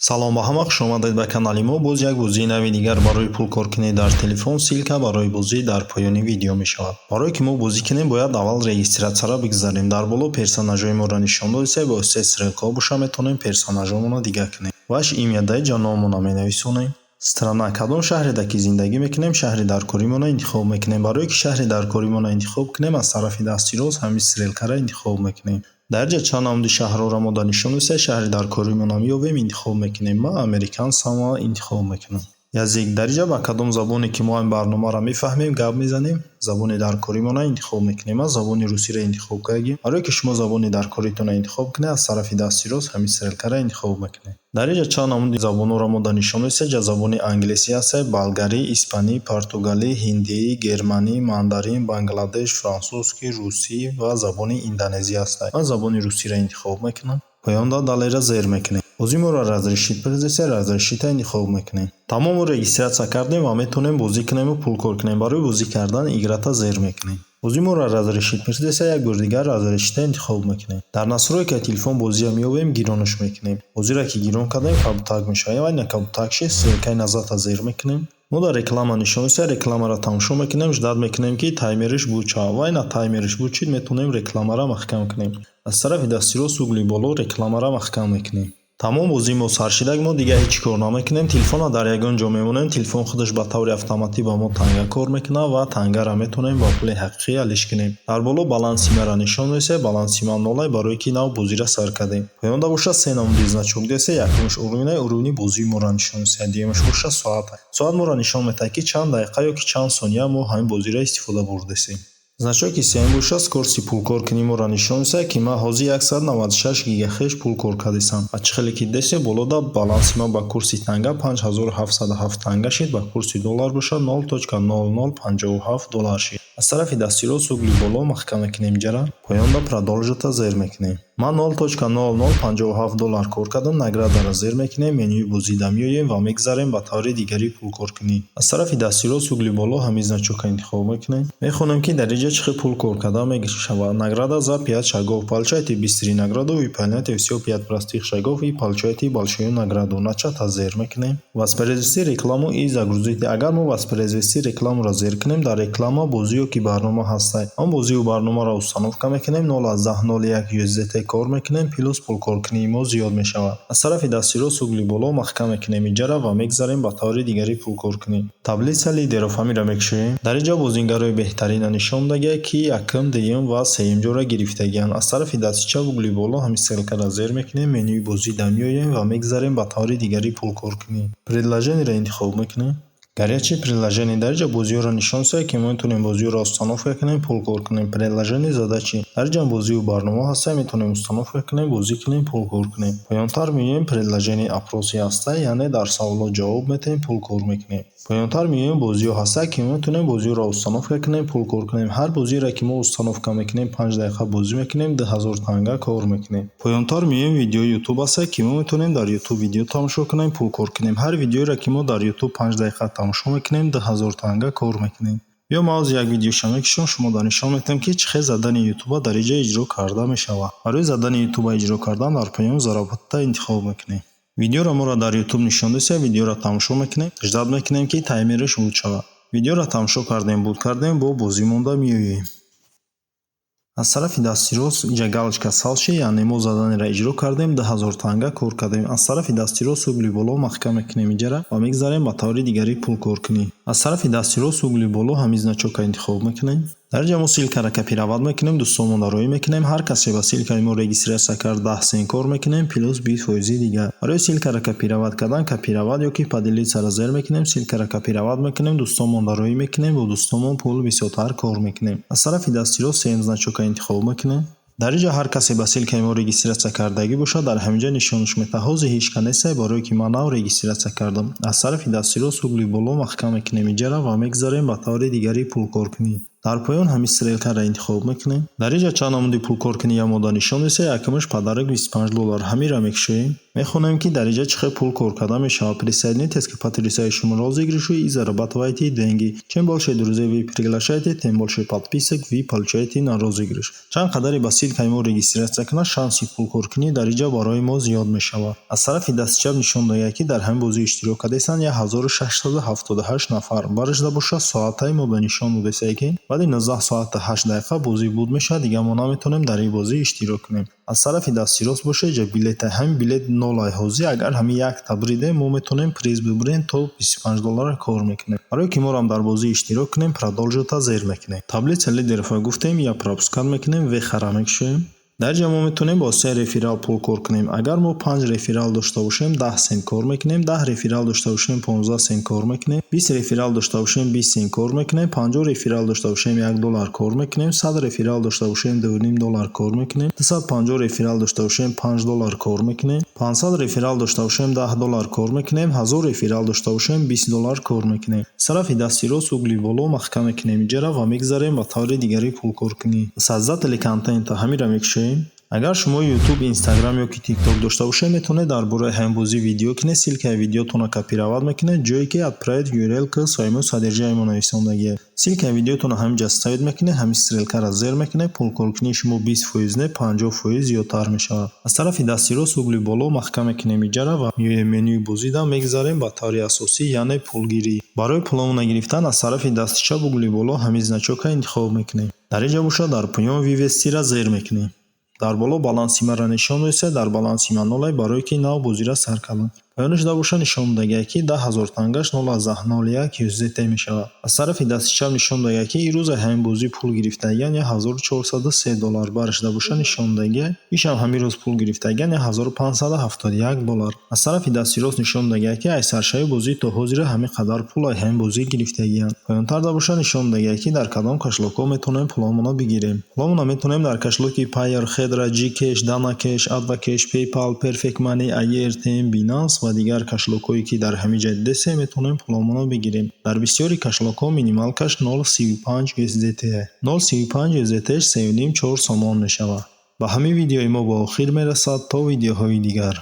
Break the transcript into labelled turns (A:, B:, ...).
A: салом ба ҳама, хуш омадед ба канали мо. боз як бозии нави дигар барои пул коркунӣ дар телефон силка барои бозӣ дар поёни видео мешавад. барои ки мо бозӣ кунем бояд аввал регистратсияро бигзарем. дар боло персонажҳои моро нишон додиса бо воситаи стрелкҳо боша метавонем персонажҳоро дига кунем. Ваш имя даҷа номона менависонем. страна кадом шаҳреда ки зиндагӣ мекунем шаҳри дар коримона интихоб мекунем. барое ки шаҳри дар коримона интихоб кунем аз тарафи дасти рост ҳамин стрелкаро интихоб мекунем. дарҷа чанд намуди шаҳрҳоро мо дар нишон додиса шаҳри дар коримона меёбем интихоб мекунем. ман американсама интихоб мекунам. язик дарҷа ба кадом забоне ки мо ин барномаро мефаҳмем гап мезанем. забони дар коримона интихоб мекунем. ман забони русиро интихоб кардем. барое ки шумо забони дар коритонро интихоб кунед аз тарафи дасти рост ҳамин стрелкаро интихоб мекунед. дарҷа чанд намуди забонҳоро мо дар нишон додиса забони англисӣ аст, болгарӣ, испанӣ, португалӣ, ҳиндӣ, германӣ, мандарин, бангладеш, французский, русӣ ва забони индонезӣ аст. ман забони русиро интихоб мекунам. поён дод далера зер мекунем. бозӣ моро разрешит призеса разрешита интихоб мекунем. тамом регистратсия кардем ва метавонем бозӣ кунему пул кор кунем. барои бозӣ кардан играта зер мекунем. бозӣ моро разрешит призеса як бор дигар разрешита интихоб мекунем. дар настройкаи телефон бозиро меёбем, гиронаш мекунем. бозиро ки гирон кардем кабутак мешавад. вайна кабутак ши стрелкаи назата зер мекунем. мо дар реклама нишон додиса рекламаро тамошо мекунем. ждат мекунем ки таймериш бучад. вайна таймериш бучид метавонем рекламаро маҳкам кунем. аз тарафи дасти рост угли боло рекламаро маҳкам мекунем. тамом бозӣ мо саршидаг, мо дига ҳеҷ кор намекунем. телефонро дар ягон ҷо мемонем. телефон худаш ба таври автоматӣ ба мо танга кор мекунад ва тангара метавонем ба пули ҳақиқӣ алиш кунем. дар боло баланси маро нишон додиса баланси ман нолай барое ки нав бозиро сар кардем. поёнда боша се намуди значок додиса якумш уровни бозии моро нишон додиса. дуюмаш боша соат. соат моро нишон медиҳад ки чанд дақиқа ё ки чанд сония мо ҳамин бозиро истифода бурдасем. значоки сеюм боша скорости пулкоркунӣ моро нишон додиса ки ман ҳозир 196 гигахеш пулкор кардисам. ва чӣ хеле ки десе болода баланси ман ба курси танга 5707 танга шид. ба курси доллар боша 0.0057 доллар шид. аз тарафи дасти рост угли боло маҳкам мекунем ҷара. поёнда продолжата зер мекунем. ман 0.0057 доллар кор кардам. наградаро зер мекунем. менюи бозида меоем ва мегзарем ба таври дигари пулкоркунӣ. аз тарафи дасти рост угли боло ҳамин значокро интихоб мекунем. мехонем ки дар ҷа чӣ пул кор карда мешавад. награда за 5 шагов, получаете бистрый награду, выполняйте всё 5 простых шагов и получаете большую награду. начата зер мекунем. воспроизвести рекламу и загрузите. агар мо воспроизвести рекламаро зер кунем, дар реклама бозӣ ё ки барнома ҳастай. он бозию барномаро установка мекунем. 0-10-01 USDT кор мекунем. плюс пулкоркунии мо зиёд мешавад. аз тарафи дасти рост угли боло маҳкам мекунем иҷара ва мегзарем ба таври дигари пулкоркунӣ. таблица лидеров ҳамиро мекушоем. дар инҷа бозингарои беҳтарина нишон додагия ки якум, дуюм ва сеюм ҷоро гирифтагиянд. аз тарафи дасти чап угли боло ҳамин стрелкаро зер мекунем. менюи бозида меоем ва мегзарем ба таври дигари пулкоркунӣ. предложениеро интихоб мекунем. гарчи приложение дарҷа бозиёро нишон додиса ки мо метавонем бозиёро установка кунем, пул кор кунем. приложение задачи дарҷа бозию барнома ҳаста метавонем установка кунем, бозӣ кунем, пул кор кунем. поёнтар меоем приложение опроси ҳаста, яъне дар саволот ҷавоб метаҳем, пул кор мекунем. поёнтар меоем бозиё ҳаста ки мо метавонем бозиёро установка кунем, пул кор кунем. ҳар бозиеро ки мо установка мекунем 5 дақиқа бозӣ мекунем, 2000 танга кор мекунем. поёнтар меоем видео ютуб аста ки мо метавонем дар ютуб видео тамошо кунем, пул кор кунем. ҳар видеоро ки мо дар ютуб 5 дақиқа тамошо мекунем, 2000 танга кор мекунем. ё мо аз як видеоша мекушем, шумо дар нишон метаҳем ки чӣ хел задани ютуба дар инҷа иҷро карда мешавад. барои задани ютуба иҷро кардан дар поён заробота интихоб мекунем. видеоро моро дар ютуб нишон додиса видеоро тамошо мекунем. ждат мекунем ки таймериш буд шавад. видеоро тамошо кардем, буд кардем, бо бозӣ монда меоем. аз тарафи дасти рост инҷа галочка салши, яъне мо заданеро иҷро кардем, 2000 танга кор кардем. аз тарафи дасти рост угли боло маҳкам мекунем иҷара ва мегзарем ба таври дигари пулкоркунӣ. аз тарафи дасти рост угли боло ҳамин значокро интихоб мекунем. дар ҷа мо силкаро копироват мекунем, дӯстонмонро роӣ мекунем. ҳар касе ба силкаи мо регистратсия кард 10 сент кор мекунем, плюс 20% дигар. барои силкаро копироват кардан копироват ё ки поделиться зер мекунем. силкаро копироват мекунем, дӯстонмонро роӣ мекунем, бо дӯстонмон пул бисёртар кор мекунем. аз тарафи дасти рост сеюм значокро интихоб мекунем. дар инҷа ҳар касе ба силкаи мо регистратсия кардагӣ бошад дар ҳаминҷа нишонаш метаҳад. ҳозир ҳеҷ канеса барое ки ман нав регистратсия кардам. аз тарафи дасти рост угли боло маҳкам мекунем иҷара ва мегзарем ба таври дигари пулкоркунӣ. дар поён ҳамин стрелкаро интихоб мекунем. дар инҷа чанд намуди пулкоркунии мо дар нишон додиса якумаш подарок $25. ҳамиро мекушоем. Мехонем ки дар инҷа чӣ хел пул кор карда мешавад. Присоединитесь к потрясающему розыгрышу и зарабатывайте деньги. Чем больше друзей вы приглашаете, тем больше подписок вы получаете на розыгрыш. Чанд қадаре ба ссилкаи мо регистрация кунад, шанси пулкоркунӣ дар инҷа барои мо зиёд мешавад. Аз тарафи дасти чап нишон дояд ки дар ҳамин бозӣ иштирок кардастанд 1678 нафар. Бариста боша соатаи мо ба нишон додесае ки баъди 19 соата 8 дақиқа бозӣ буд мешавад, дига мо наметавонем дар ин бозӣ иштирок кунем. Аз тарафи дасти рост боша инҷа билета ҳамин билет 0 ҳозӣ агар ҳамин як табри дем мо метавонем приз бибурем то $25 кор мекунем. Барое ки морам дар бозӣ иштирок кунем, продолжита зер мекунем. Таблица лидеров гуфтем я пропускат мекунем, вехара мекушоем. Дар инҷа мо метавонем бо 3 реферал пул кор кунем. Агар мо 5 реферал дошта бошем 10 сент кор мекунем, 10 реферал дошта бошем 15 сент кор мекунем, 20 реферал дошта бошем 20 сент кор мекунем, 50 реферал дошта бошем $1 кор мекунем, 100 реферал дошта бошем $2.5 кор мекунем, 250 реферал дошта бошем $5 кор мекунем, 500 реферал дошта бошем $10 кор мекунем, 1000 реферал дошта бошем $20 кор мекунем. Аз тарафи дасти рост угли боло маҳкам мекунем инҷара ва мегзарем ба таври дигари пулкоркунӣ. Создатели контента ҳамира мекушоем. Агар шумо YouTube, Instagram ё ки TikTok дошта бошед, метавонед дар бораи ҳамин бозӣ видео кинед. Ссилкаи видеотонро копировать мекунед, ҷое ки отправить URL к своему содержимому нависондагӣ. Ссилкаи видеотонро ҳаминҷа ставид мекунед, ҳамин стрелкаро зер мекунед, пулкоркунии шумо 20% не 50% зиёдтар мешавад. Аз тарафи дасти рост угли боло маҳкам мекунем инҷара ва миёем менюи бозида мегзарем ба таври асосӣ, яъне пулгирӣ. Барои пуломона гирифтан аз тарафи дасти чап угли боло ҳамин значокро интихоб мекунем. Дар инҷа боша дар поён вивестиро зер мекунем. Дар боло баланси маро нишон додед, дар баланси ман 0 барое ки нав бозиро сар кардам. Поёнашда боша нишон додагӣ ки 10,000 тангаш 0,01 USDT мешавад. Аз тарафи дасти чап нишон додагӣ ки ин рӯза ҳамин бозӣ пул гирифтагиан $1403. Баришда боша нишон додагӣ ишам ҳамин рӯз пул гирифтагиан $1571. Аз тарафи дасти рост нишон додагӣ ки ай саршави бозӣ то ҳозира ҳамин қадар пул ай ҳамин бозӣ гирифтагиан. Поёнтарда боша нишон додагӣ ки дар кадом кашлокҳо метавонем пуломона бигирем. Пуломона метавонем дар кашлоки Payer, Hedra, Gcash, Danacash, Advocash, PayPal, Perfect Money, AirTM, Binance ва дигар кашлокҳое ки дар ҳамин ҷо дидесем метавонем пуломона бигирем. Дар бисёри кашлокҳо минимал каш 0.35 USDT. 0.35 USDT 3.4 сомон мешавад. Ба ҳамин видеои мо ба охир мерасад. То видеоҳои дигар.